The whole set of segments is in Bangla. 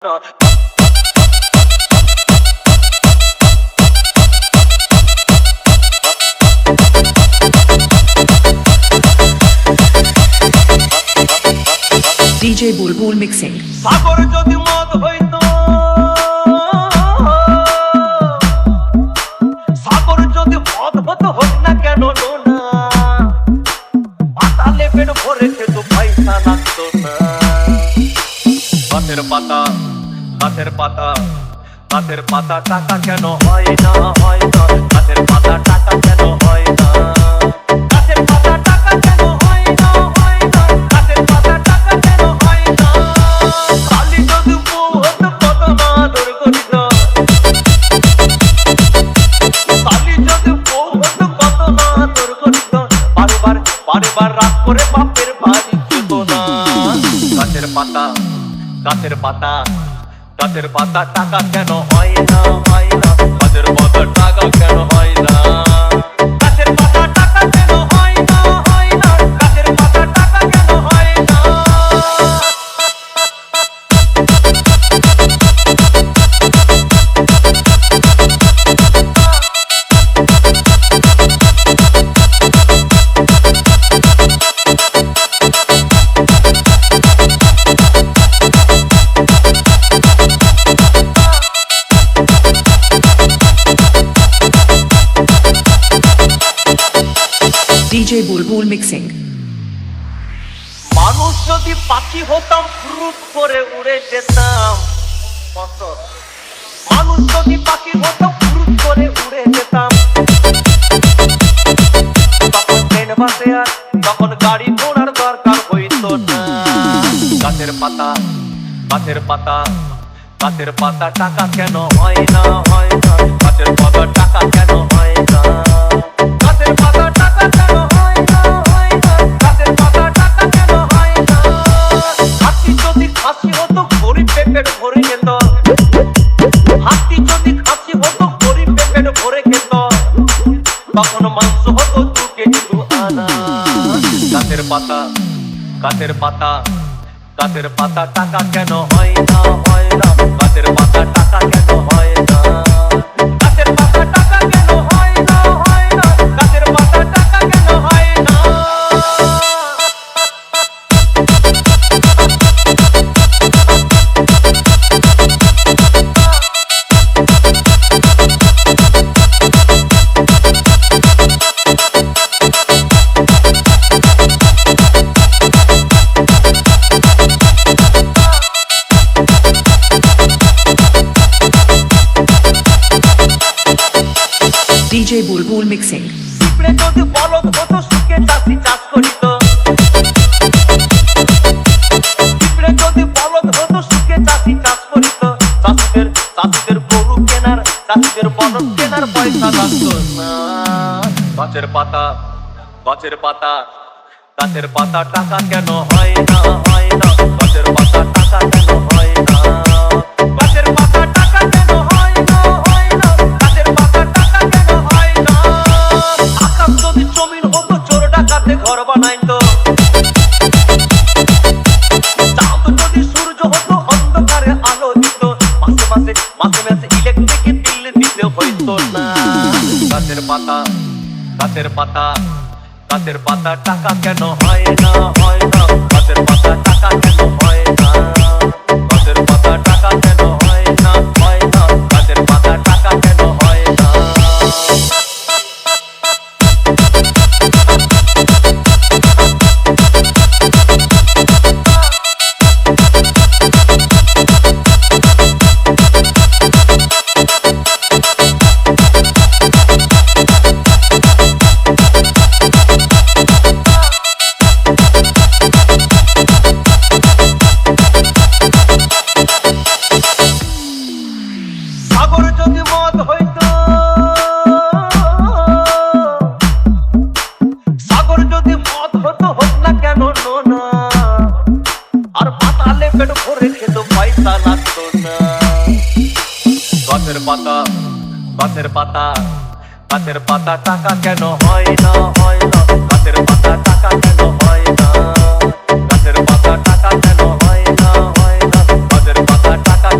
DJ Bulbul mixing. সাগর যদি মদ হইতো, সাগর যদি মদ হতো হোক না কেন না, পাতালে পেট ভরে খেতো পয়সা লাগতো না। গাছের পাতা, গাছের পাতা, গাছের পাতা টাকা কেন হয় না, হয় না। গাছের পাতা টাকা কেন হয় না, গাছের পাতা টাকা কেন হয় না, হয় না। গাছের পাতা টাকা কেন হয় না। কালি যদি বউ হতো কত না আদর করিত, কালি যদি বউ হতো কত না আদর করিত। বারবার বারবার রাগ করে বাপের বাড়ি যেত না। গাছের পাতা, গাছের পাতা, গাছের পাতা টাকা কেন হয় না, হয় না। গাছের পাতা টাকা কেন হয় না, গাছের পাতা টাকা কেন হয় না, হয় না। গাছের পাতা টাকা কেন হয় না। DJ Bulbul mixing. মানুষ যদি পাখি হতাম ফুরুত করে উড়ে যেতাম। মানুষ যদি পাখি হতাম ফুরুত করে উড়ে যেতাম। তখন ট্রেন বাসে আর তখন গাড়ি ঘোড়ার দরকার হইতো না। গাছের পাতা, গাছের পাতা, গাছের পাতা টাকা কেন হয় না, হয় না। গাছের পাতা টাকা কেন হয় না, গাছের পাতা টাকা কেন হয় না, হয় না। গাছের পাতা টাকা কেন হয় না। হাতি যদি খাসি হতো গরিব পেট ভরে খেত, হাতি যদি খাসি হতো গরিব পেট ভরে খেত। তখন মাংস হতো 2 কেজি 2 আনা। গাছের পাতা, গাছের পাতা, গাছের পাতা টাকা কেন হয় না, হয় না। গাছের পাতা টাকা কেন হয় না, গাছের পাতা টাকা কেন হয় না, হয় না। গাছের পাতা টাকা কেন হয় না। DJ Bulbul mixing. পিঁপড়ে যদি বলদ হতো সুখে চাষি চাষ করিত, পিঁপড়ে যদি বলদ হতো সুখে চাষি চাষ করিত। চাষিদের, চাষিদের গরু কেনার, চাষিদের বলদ কেনার পয়সা লাগতো না। গাছের পাতা, গাছের পাতা, গাছের পাতা টাকা কেন হয় না, হয় না। গাছের পাতা টাকা কেন হয় না, গাছের পাতা টাকা কেন হয় না, হয় না। গাছের পাতা টাকা কেন হয় না। আকাশ যদি জমিন হতো চোর ডাকাতে ঘর বানাইতো, চাঁদ যদি সূর্য হতো অন্ধকারে আলো দিত। মাসে মাসে, মাসে মাসে ইলেকট্রিক বিল দিতে হইতো না। গাছের পাতা, গাছের পাতা, গাছের পাতা টাকা কেন হয় না, হয় না। গাছের পাতা টাকা কেন হয় না, গাছের পাতা টাকা কেন হয় না, হয় না। গাছের পাতা টাকা কেন হয় না। সাগর যদি মদ হইতো, সাগর যদি মদ হতো হোক না কেন না। আর পাতালে পেট ভরে খেতো পয়সা লাগতো না। গাছের পাতা, গাছের পাতা, গাছের পাতা টাকা কেন হয় না, হয় না। গাছের পাতা টাকা কেন হয় না, গাছের পাতা টাকা কেন হয় না, হয় না। গাছের পাতা টাকা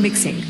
mixing.